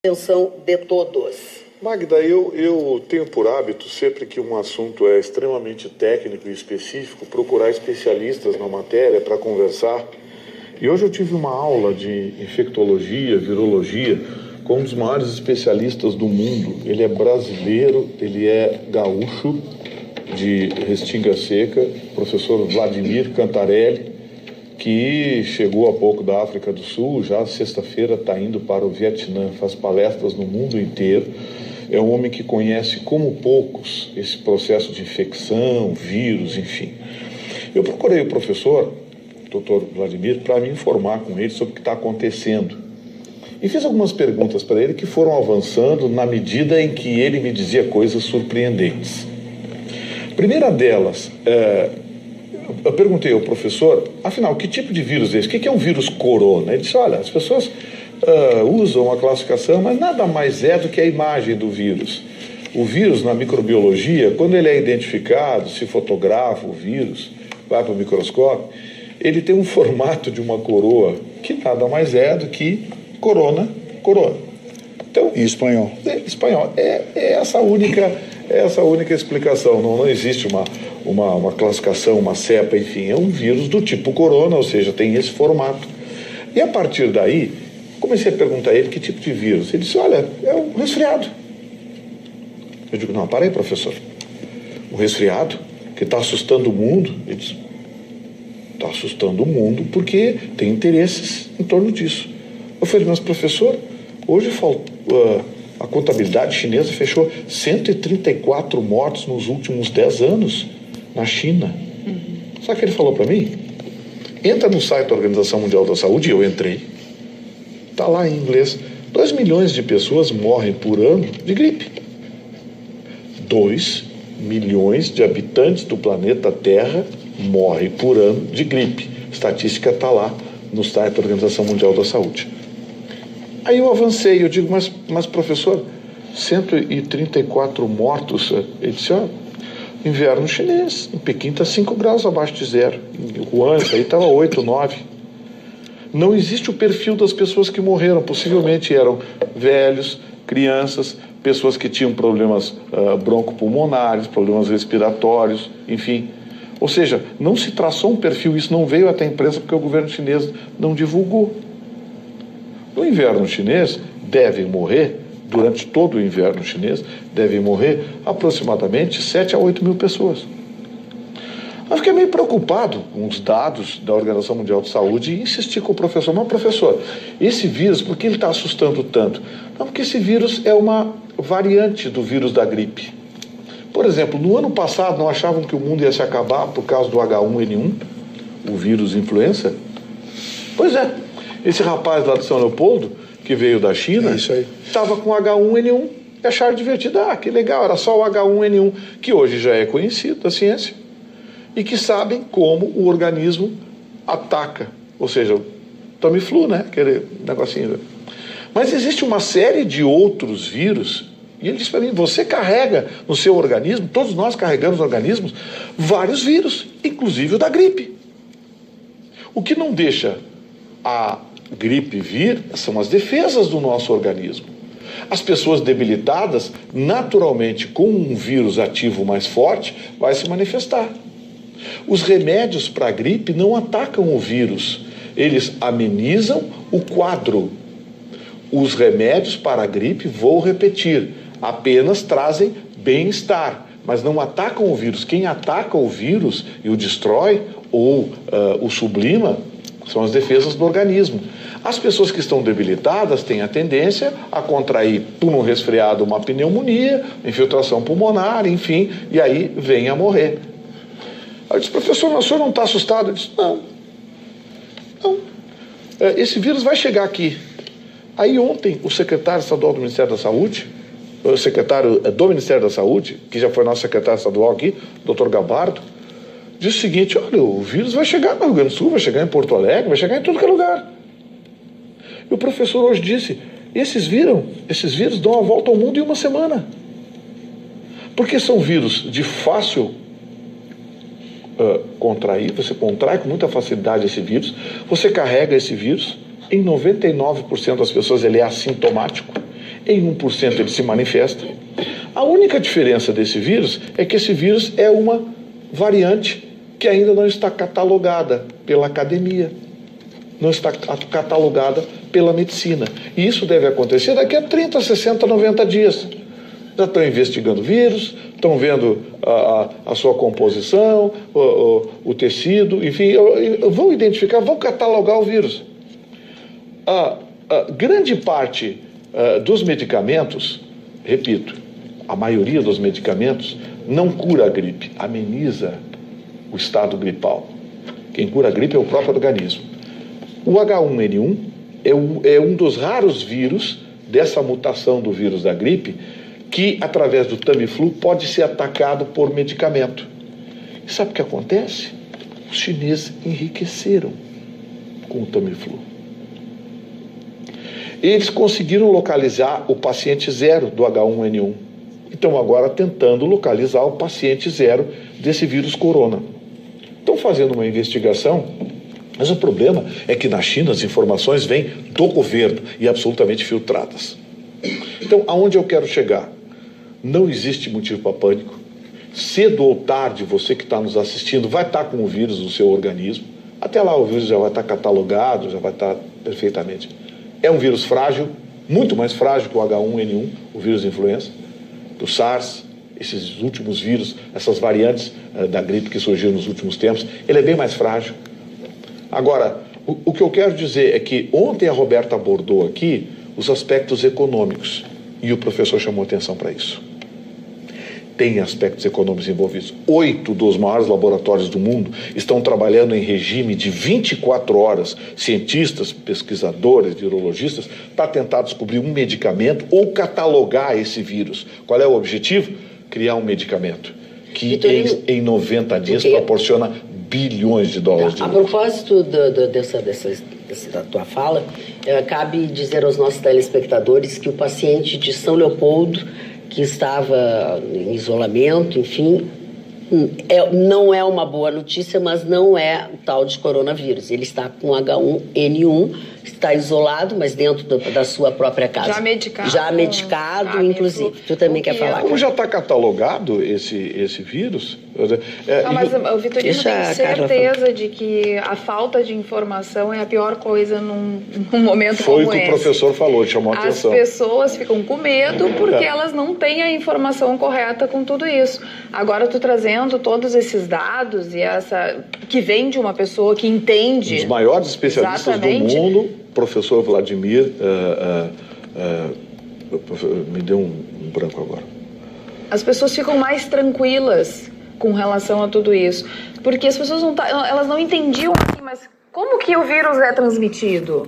atenção de todos. Magda, eu tenho por hábito, sempre que um assunto é extremamente técnico e específico, procurar especialistas na matéria para conversar. E hoje eu tive uma aula de infectologia, virologia, com um dos maiores especialistas do mundo. Ele é brasileiro, ele é gaúcho, de Restinga Seca, professor Vladimir Cantarelli, que chegou há pouco da África do Sul, já sexta-feira está indo para o Vietnã, faz palestras no mundo inteiro. É um homem que conhece como poucos esse processo de infecção, vírus, enfim. Eu procurei o professor, doutor Vladimir, para me informar com ele sobre o que está acontecendo. E fiz algumas perguntas para ele que foram avançando na medida em que ele me dizia coisas surpreendentes. A primeira delas, eu perguntei ao professor, afinal, que tipo de vírus é esse? O que é um vírus corona? Ele disse, olha, as pessoas usam a classificação, mas nada mais é do que a imagem do vírus. O vírus, na microbiologia, quando ele é identificado, se fotografa o vírus, vai para o microscópio, ele tem um formato de uma coroa, que nada mais é do que coroa. Então, em espanhol. Espanhol. É essa a única explicação. Não existe uma classificação, uma cepa, enfim. É um vírus do tipo corona, ou seja, tem esse formato. E a partir daí, comecei a perguntar a ele que tipo de vírus. Ele disse, olha, é um resfriado. Eu digo, não, para aí, professor. Um resfriado que está assustando o mundo? Ele disse, está assustando o mundo porque tem interesses em torno disso. Eu falei, mas professor, hoje a contabilidade chinesa fechou 134 mortos nos últimos 10 anos na China. Sabe o que ele falou para mim? Entra no site da Organização Mundial da Saúde, e eu entrei. Está lá em inglês. 2 milhões de pessoas morrem por ano de gripe. 2 milhões de habitantes do planeta Terra morrem por ano de gripe. A estatística está lá no site da Organização Mundial da Saúde. Aí eu avancei, eu digo, mas professor, 134 mortos. Ele disse, inverno chinês, em Pequim está 5 graus abaixo de zero. Em Wuhan, aí estava 8, 9. Não existe o perfil das pessoas que morreram. Possivelmente eram velhos, crianças, pessoas que tinham problemas broncopulmonares, problemas respiratórios, enfim. Ou seja, não se traçou um perfil, isso não veio até a imprensa porque o governo chinês não divulgou. No inverno chinês, devem morrer, durante todo o inverno chinês, devem morrer aproximadamente 7 a 8 mil pessoas. Eu fiquei meio preocupado com os dados da Organização Mundial de Saúde e insisti com o professor, mas professor, esse vírus, por que ele está assustando tanto? Não, porque esse vírus é uma variante do vírus da gripe. Por exemplo, no ano passado não achavam que o mundo ia se acabar por causa do H1N1, o vírus influenza? Pois é, esse rapaz lá de São Leopoldo, que veio da China, estava com H1N1 e acharam divertido. Que legal, era só o H1N1, que hoje já é conhecido da ciência, e que sabem como o organismo ataca, ou seja, o Tamiflu, né, aquele negocinho. Mas existe uma série de outros vírus, e ele disse para mim, você carrega no seu organismo, todos nós carregamos no organismo, vários vírus, inclusive o da gripe. O que não deixa a gripe vir são as defesas do nosso organismo. As pessoas debilitadas, naturalmente, com um vírus ativo mais forte, vai se manifestar. Os remédios para a gripe não atacam o vírus, eles amenizam o quadro. Os remédios para a gripe, vou repetir, apenas trazem bem-estar, mas não atacam o vírus. Quem ataca o vírus e o destrói ou o sublima são as defesas do organismo. As pessoas que estão debilitadas têm a tendência a contrair, por um resfriado, uma pneumonia, infiltração pulmonar, enfim, e aí vem a morrer. Eu disse, professor, mas o senhor não está assustado? Eu disse, não. Esse vírus vai chegar aqui. Aí ontem, o secretário estadual do Ministério da Saúde, o secretário do Ministério da Saúde, que já foi nosso secretário estadual aqui, Dr. Gabardo, disse o seguinte, olha, o vírus vai chegar no Rio Grande do Sul, vai chegar em Porto Alegre, vai chegar em todo que é lugar. E o professor hoje disse, esses vírus dão a volta ao mundo em uma semana. Porque são vírus de fácil contrair, você contrai com muita facilidade esse vírus, você carrega esse vírus, em 99% das pessoas ele é assintomático, em 1% ele se manifesta. A única diferença desse vírus é que esse vírus é uma variante que ainda não está catalogada pela academia, não está catalogada pela medicina. E isso deve acontecer daqui a 30, 60, 90 dias. Já estão investigando o vírus, estão vendo a sua composição, o tecido, enfim, vão identificar, vão catalogar o vírus. Grande parte dos medicamentos, repito, a maioria dos medicamentos não cura a gripe, ameniza o estado gripal. Quem cura a gripe é o próprio organismo. O H1N1 é um dos raros vírus dessa mutação do vírus da gripe que, através do Tamiflu, pode ser atacado por medicamento. E sabe o que acontece? Os chineses enriqueceram com o Tamiflu. Eles conseguiram localizar o paciente zero do H1N1. Estão agora tentando localizar o paciente zero desse vírus corona. Estão fazendo uma investigação, mas o problema é que na China as informações vêm do governo e absolutamente filtradas. Então, aonde eu quero chegar? Não existe motivo para pânico. Cedo ou tarde, você que está nos assistindo vai estar com o vírus no seu organismo. Até lá o vírus já vai estar catalogado, já vai estar perfeitamente. É um vírus frágil, muito mais frágil que o H1N1, o vírus influenza, do SARS, esses últimos vírus, essas variantes da gripe que surgiram nos últimos tempos. Ele é bem mais frágil. Agora, o que eu quero dizer é que ontem a Roberta abordou aqui os aspectos econômicos e o professor chamou atenção para isso. Tem aspectos econômicos envolvidos. 8 dos maiores laboratórios do mundo estão trabalhando em regime de 24 horas. Cientistas, pesquisadores, virologistas, para tentar descobrir um medicamento ou catalogar esse vírus. Qual é o objetivo? Criar um medicamento que Vitorino, em 90 dias proporciona bilhões de dólares de lucro. A propósito da tua fala, cabe dizer aos nossos telespectadores que o paciente de São Leopoldo, que estava em isolamento, enfim, não é uma boa notícia, mas não é o tal de coronavírus. Ele está com H1N1, está isolado, mas dentro da sua própria casa. Já medicado, inclusive. Tu também quer falar? Como já está catalogado esse vírus... Não, mas o Vitorino tem certeza de que a falta de informação é a pior coisa num momento como esse. Foi o que o professor falou, chamou a atenção. As pessoas ficam com medo porque elas não têm a informação correta com tudo isso. Agora, tu trazendo todos esses dados e essa que vem de uma pessoa que entende... Um dos maiores especialistas do mundo, professor Vladimir, me deu um branco agora. As pessoas ficam mais tranquilas com relação a tudo isso, porque as pessoas elas não entendiam assim, mas como que o vírus é transmitido?